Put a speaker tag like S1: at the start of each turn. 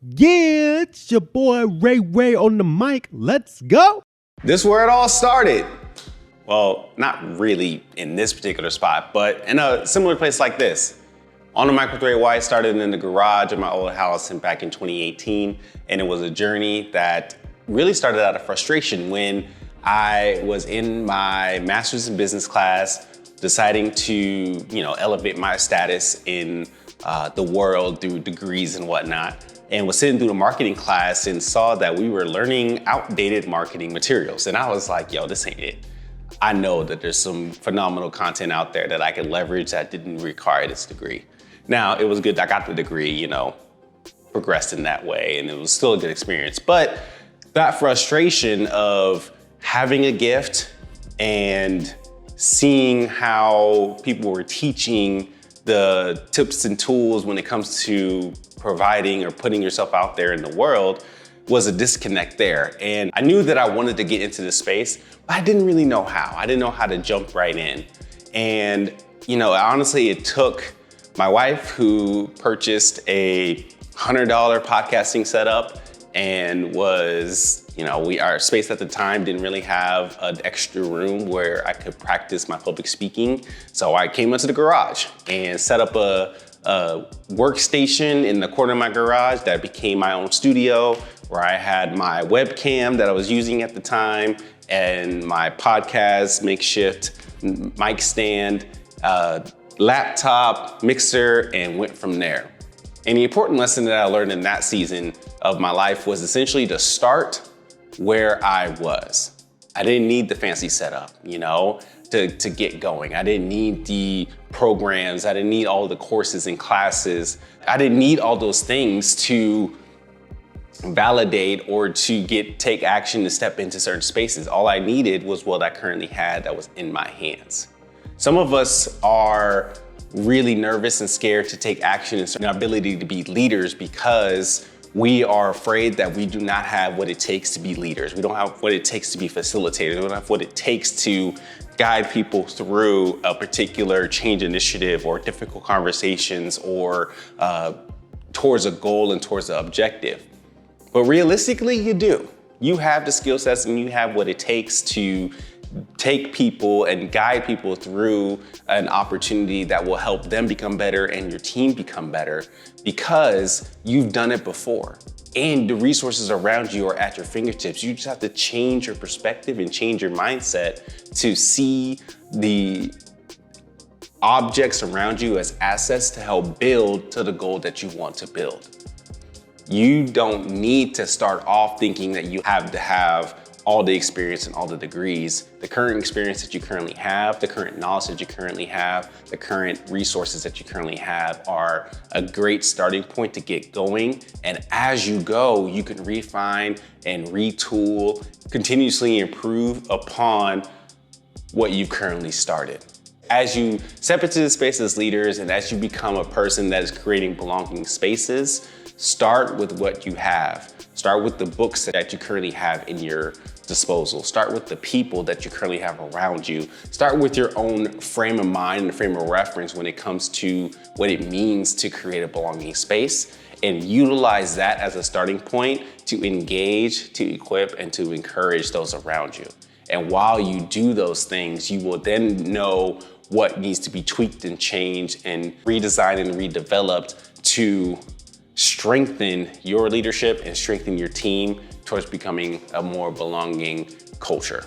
S1: Yeah, it's your boy Ray on the mic. Let's go.
S2: This is where it all started. Well, not really in this particular spot, but in a similar place like this. On the mic with Ray White started in the garage of my old house back in 2018, and it was a journey that really started out of frustration when I was in my master's in business class, deciding to, elevate my status in the world through degrees and whatnot, and was sitting through the marketing class and saw that we were learning outdated marketing materials. And I was like, yo, this ain't it. I know that there's some phenomenal content out there that I could leverage that didn't require this degree. Now, it was good I got the degree, progressed in that way, and it was still a good experience. But that frustration of having a gift and seeing how people were teaching the tips and tools when it comes to providing or putting yourself out there in the world was a disconnect there. And I knew that I wanted to get into this space, but I didn't really know how. I didn't know how to jump right in. And, honestly, it took my wife, who purchased a $100 podcasting setup and was, our space at the time didn't really have an extra room where I could practice my public speaking. So I came into the garage and set up a workstation in the corner of my garage that became my own studio, where I had my webcam that I was using at the time and my podcast makeshift mic stand, laptop, mixer, and went from there. And the important lesson that I learned in that season of my life was essentially to start where I was. I didn't need the fancy setup, to get going. I didn't need the programs. I didn't need all the courses and classes. I didn't need all those things to validate or to take action to step into certain spaces. All I needed was what I currently had that was in my hands. Some of us are really nervous and scared to take action in our ability to be leaders because we are afraid that we do not have what it takes to be leaders. We don't have what it takes to be facilitators. We don't have what it takes to guide people through a particular change initiative or difficult conversations or towards a goal and towards an objective. But realistically, you do. You have the skill sets and you have what it takes to take people and guide people through an opportunity that will help them become better and your team become better because you've done it before. And the resources around you are at your fingertips. You just have to change your perspective and change your mindset to see the objects around you as assets to help build to the goal that you want to build. You don't need to start off thinking that you have to have all the experience and all the degrees. The current experience that you currently have, the current knowledge that you currently have, the current resources that you currently have are a great starting point to get going. And as you go, you can refine and retool, continuously improve upon what you've currently started. As you step into the space as leaders and as you become a person that is creating belonging spaces, start with what you have. Start with the books that you currently have in your disposal. Start with the people that you currently have around you. Start with your own frame of mind and frame of reference when it comes to what it means to create a belonging space, and utilize that as a starting point to engage, to equip, and to encourage those around you. And while you do those things, you will then know what needs to be tweaked and changed and redesigned and redeveloped to strengthen your leadership and strengthen your team towards becoming a more belonging culture.